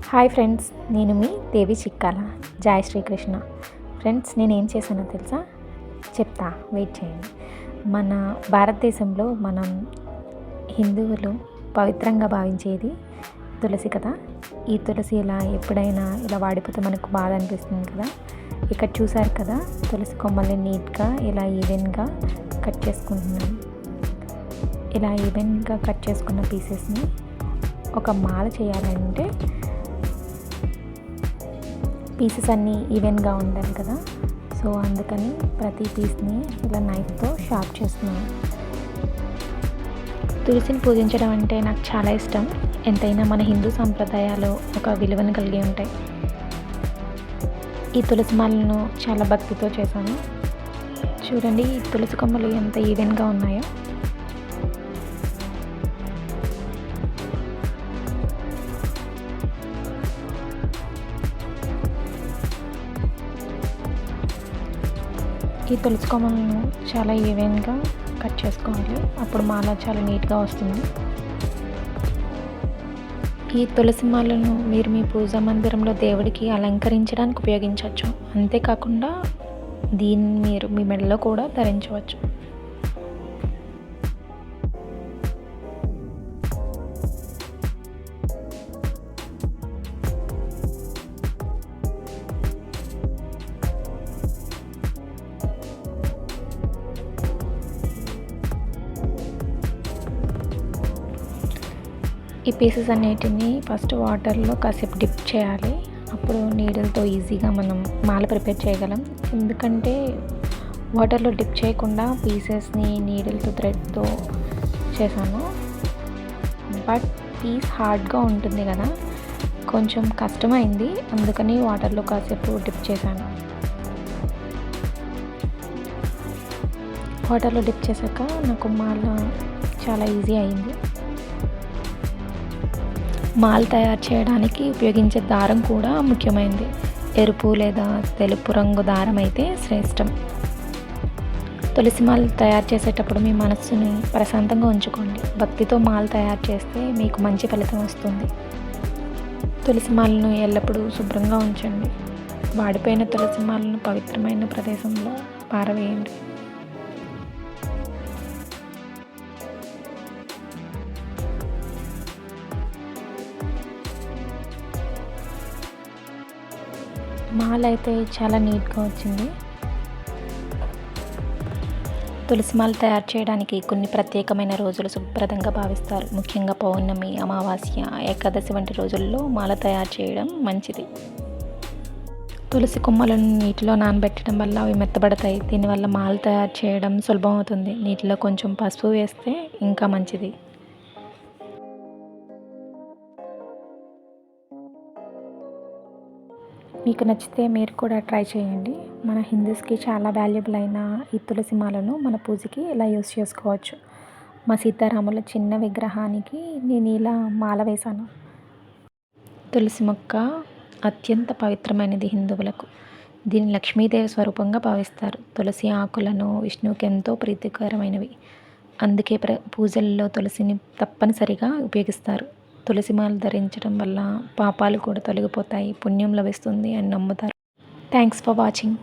Hi friends, నేను మీ దేవి చిక్కాల. జై Srikrishna. Friends, నేనేం చేశానో తెలుసా? చెప్తా, వెయిట్ చేయండి. మన భారతదేశంలో మనం హిందువులు పవిత్రంగా భావించేది తులసి కదా. ఈ తులసి ఎప్పుడైనా ఇలా వాడిపోతే మనకు బాధ అనిపిస్తుంది కదా. ఇక్కడ చూసారు కదా, తులసి కొమ్మల్ని నీట్గా ఇలా ఈవెన్గా కట్ చేసుకుంటున్నాను. ఇలా ఈవెన్గా కట్ చేసుకున్న పీసెస్ని ఒక మాల చేయాలంటే పీసెస్ అన్నీ ఈవెన్గా ఉండాలి కదా. సో అందుకని ప్రతి పీస్ని ఇలా నైఫ్తో షార్ప్ చేస్తున్నాను. తులసిని పూజించడం అంటే నాకు చాలా ఇష్టం. ఎంతైనా మన హిందూ సాంప్రదాయాలు ఒక విలువను కలిగి ఉంటాయి. ఈ తులసి మాలను చాలా భక్తితో చేశాను. చూడండి, ఈ తులసి కొమ్మలు ఎంత ఈవెన్గా ఉన్నాయో. ఈ తులసి కొమ్మలను చాలా ఈవెన్గా కట్ చేసుకోవాలి. అప్పుడు మాల చాలా నీట్గా వస్తుంది. ఈ తులసి మాలను మీరు మీ పూజా మందిరంలో దేవుడికి అలంకరించడానికి ఉపయోగించవచ్చు. అంతేకాకుండా దీన్ని మీరు మీ మెడలో కూడా ధరించవచ్చు. ఈ పీసెస్ అన్నిటిని ఫస్ట్ వాటర్లో కాసేపు డిప్ చేయాలి. అప్పుడు నీడలతో ఈజీగా మనం మాల ప్రిపేర్ చేయగలం. ఎందుకంటే వాటర్లో డిప్ చేయకుండా పీసెస్ని నీడలతో థ్రెడ్తో చేశాను. బట్ పీస్ హార్డ్గా ఉంటుంది కదా, కొంచెం కష్టమైంది. అందుకని వాటర్లో కాసేపు డిప్ చేశాను. వాటర్లో డిప్ చేశాక నాకు మాల చాలా ఈజీ అయింది. మాల తయారు చేయడానికి ఉపయోగించే దారం కూడా ముఖ్యమైనది. ఎరుపు లేదా తెలుపు రంగు దారం అయితే శ్రేష్టం. తులసి మాల తయారు చేసేటప్పుడు మీ మనస్సుని ప్రశాంతంగా ఉంచుకోండి. భక్తితో మాల తయారు చేస్తే మీకు మంచి ఫలితం వస్తుంది. తులసి మాలను ఎల్లప్పుడూ శుభ్రంగా ఉంచండి. వాడిపోయిన తులసి మాలను పవిత్రమైన ప్రదేశంలో పారవేయండి. మాల అయితే చాలా నీట్గా వచ్చింది. తులసి మాల తయారు చేయడానికి కొన్ని ప్రత్యేకమైన రోజులు శుభ్రతంగా భావిస్తారు. ముఖ్యంగా పౌర్ణమి, అమావాస్య, ఏకాదశి వంటి రోజుల్లో మాల తయారు చేయడం మంచిది. తులసి కొమ్మలను నీటిలో నానబెట్టడం వల్ల అవి మెత్తబడతాయి. దీనివల్ల మాల తయారు చేయడం సులభం అవుతుంది. నీటిలో కొంచెం పసుపు వేస్తే ఇంకా మంచిది. మీకు నచ్చితే మీరు కూడా ట్రై చేయండి. మన హిందూస్కి చాలా వాల్యుబుల్ అయిన ఈ తులసి మాలను మన పూజకి ఇలా యూస్ చేసుకోవచ్చు. మా సీతారాముల చిన్న విగ్రహానికి నేను ఇలా మాల వేశాను. తులసి మొక్క అత్యంత పవిత్రమైనది హిందువులకు. దీన్ని లక్ష్మీదేవి స్వరూపంగా భావిస్తారు. తులసి ఆకులను విష్ణువుకి ఎంతో ప్రీతికరమైనవి. అందుకే పూజల్లో తులసిని తప్పనిసరిగా ఉపయోగిస్తారు. తులసి మాల ధరించడం వల్ల పాపాలు కూడా తొలగిపోతాయి, పుణ్యం లభిస్తుంది అని నమ్ముతారు. Thanks for watching.